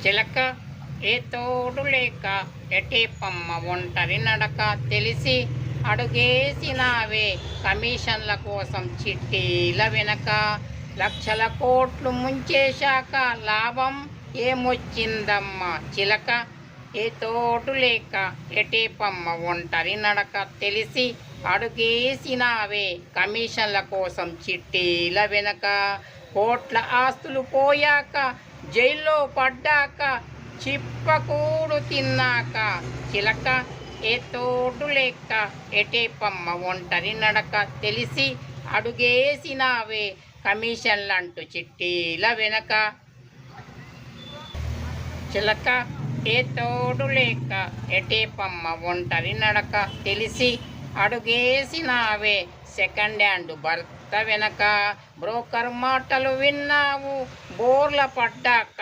చిలక ఏ తోడు లేక ఎటేపమ్మ ఒంటరి నడక తెలిసి అడుగేసినావే కమిషన్ల కోసం చిట్టీల వెనక లక్షల కోట్లు ముంచేశాక లాభం ఏమొచ్చిందమ్మా చిలక ఏ తోడు లేక ఎటేపమ్మ ఒంటరి నడక తెలిసి అడుగేసినావే కమిషన్ల కోసం చిట్టీల వెనక కోట్ల ఆస్తులు పోయాక జైల్లో పడ్డాక చిప్పకూడు తిన్నాక చిలక ఏ తోడు లేక ఎటేపమ్మ ఒంటరి నడక తెలిసి అడుగేసినావే కమిషన్లంటూ చిట్టీల వెనక చిలక ఏ తోడు లేక ఎటేపమ్మ ఒంటరి నడక తెలిసి అడుగేసినావే సెకండ్ హ్యాండ్ భర్త వెనక బ్రోకర్ మాటలు విన్నావు బోర్ల పడ్డాక